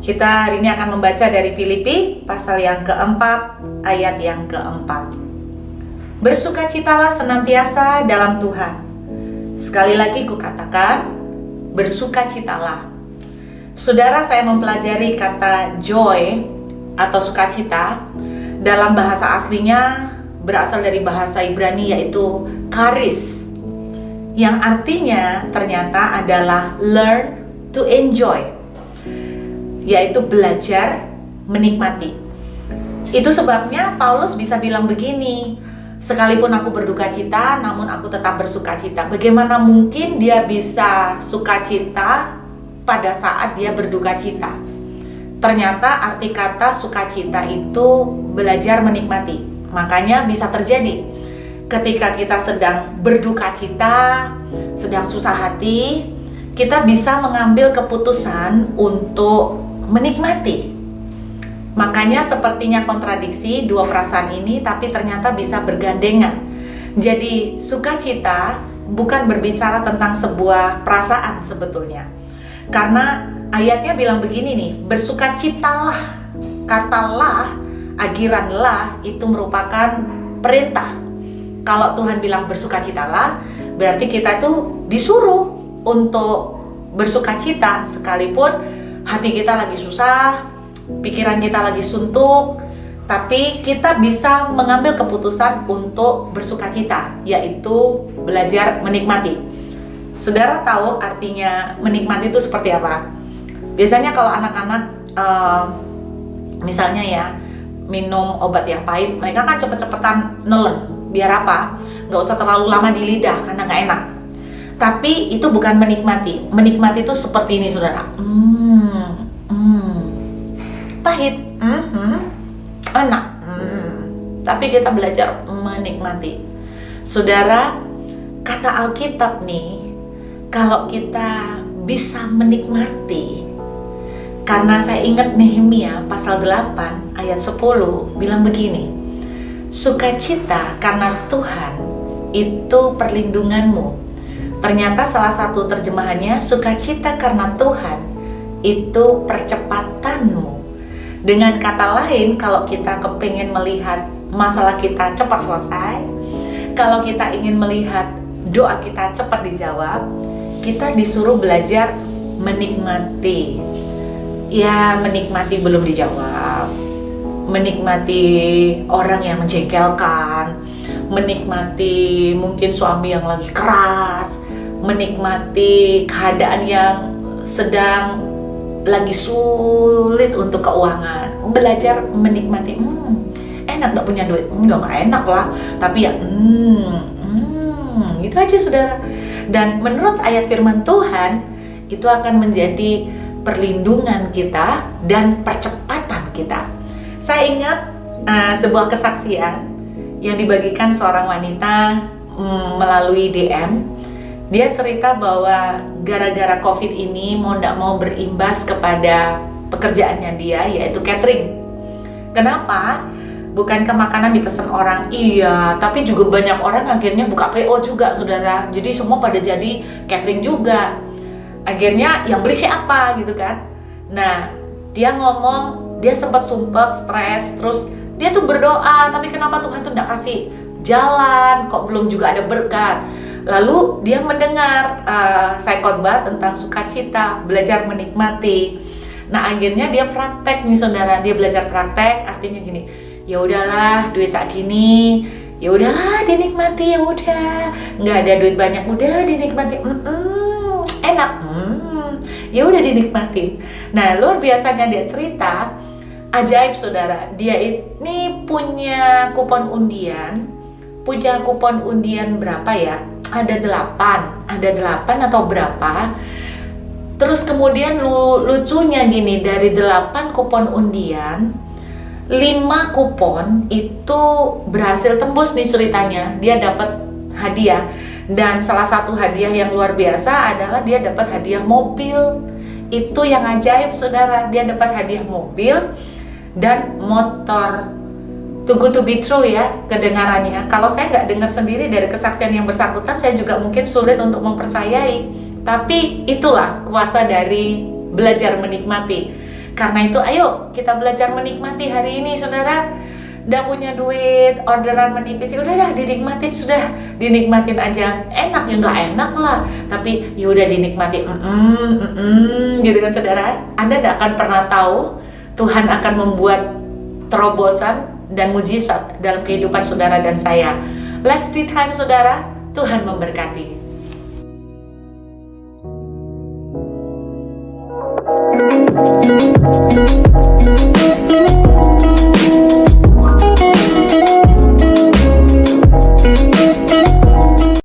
Kita hari ini akan membaca dari Filipi pasal yang keempat, ayat yang keempat. Bersukacitalah senantiasa dalam Tuhan. Sekali lagi kukatakan, bersukacitalah. Saudara, saya mempelajari kata joy atau sukacita. Dalam bahasa aslinya berasal dari bahasa Ibrani, yaitu charis, yang artinya ternyata adalah learn to enjoy, yaitu belajar menikmati. Itu sebabnya Paulus bisa bilang begini, sekalipun aku berduka cita, namun aku tetap bersuka cita. Bagaimana mungkin dia bisa sukacita pada saat dia berduka cita? Ternyata arti kata sukacita itu belajar menikmati. Makanya bisa terjadi ketika kita sedang berduka cita, sedang susah hati, kita bisa mengambil keputusan untuk menikmati. Makanya sepertinya kontradiksi dua perasaan ini, tapi ternyata bisa bergandengan. Jadi sukacita bukan berbicara tentang sebuah perasaan sebetulnya. Karena ayatnya bilang begini nih, bersukacitalah. Kata lah, agiran lah itu merupakan perintah. Kalau Tuhan bilang bersukacitalah, berarti kita tuh disuruh untuk bersukacita sekalipun hati kita lagi susah, pikiran kita lagi suntuk, tapi kita bisa mengambil keputusan untuk bersukacita, yaitu belajar menikmati. Saudara tahu artinya menikmati itu seperti apa? Biasanya kalau anak-anak misalnya ya minum obat yang pahit, mereka kan cepet-cepetan nelen. Biar apa? Nggak usah terlalu lama di lidah karena nggak enak. Tapi itu bukan menikmati. Menikmati itu seperti ini, saudara. Pahit, enak. Tapi kita belajar menikmati. Saudara, kata Alkitab nih, kalau kita bisa menikmati, karena saya ingat Nehemia pasal 8 ayat 10 bilang begini, sukacita karena Tuhan itu perlindunganmu. Ternyata salah satu terjemahannya, sukacita karena Tuhan itu percepatanmu. Dengan kata lain, kalau kita kepingin melihat masalah kita cepat selesai, kalau kita ingin melihat doa kita cepat dijawab, kita disuruh belajar menikmati. Ya, menikmati belum dijawab, menikmati orang yang menjengkelkan, menikmati mungkin suami yang lagi keras, menikmati keadaan yang sedang lagi sulit untuk keuangan, belajar menikmati. Enak gak punya duit? Gak enak lah, tapi ya gitu aja, saudara. Dan menurut ayat firman Tuhan, itu akan menjadi perlindungan kita dan percepatan kita. Saya ingat sebuah kesaksian yang dibagikan seorang wanita melalui DM. Dia cerita bahwa gara-gara COVID ini mau tidak mau berimbas kepada pekerjaannya dia, yaitu catering. Kenapa? Bukan ke makanan dipesan orang, iya, tapi juga banyak orang akhirnya buka PO juga, saudara. Jadi semua pada jadi catering juga. Akhirnya yang beli siapa gitu kan. Nah, dia ngomong, dia sempat sumpah, stres, terus dia tuh berdoa, tapi kenapa Tuhan tuh nggak kasih jalan, kok belum juga ada berkat. Lalu dia mendengar saya khotbah tentang sukacita, belajar menikmati. Nah, akhirnya dia praktek nih, saudara. Dia belajar praktek, artinya gini, ya udahlah, duit sak gini, ya udahlah dinikmati, ya udah. Nggak ada duit banyak, udah dinikmati. Enak, ya udah dinikmati. Nah, luar biasanya dia cerita, ajaib, saudara. Dia ini punya kupon undian berapa ya? Ada 8 atau berapa. Terus kemudian lucunya gini, dari 8 kupon undian, 5 kupon itu berhasil tembus nih ceritanya. Dia dapat hadiah. Dan salah satu hadiah yang luar biasa adalah dia dapat hadiah mobil. Itu yang ajaib, saudara. Dia dapat hadiah mobil dan motor. Too good to be true ya kedengarannya. Kalau saya nggak dengar sendiri dari kesaksian yang bersangkutan, saya juga mungkin sulit untuk mempercayai. Tapi itulah kuasa dari belajar menikmati. Karena itu ayo kita belajar menikmati hari ini, saudara. Udah punya duit, orderan menipis, udah dah dinikmatin, sudah dinikmatin aja. Enak ya nggak enak lah, tapi ya udah dinikmatin. Gitu kan saudara. Anda tidak akan pernah tahu Tuhan akan membuat terobosan dan mujizat dalam kehidupan saudara dan saya. Let's do time saudara. Tuhan memberkati.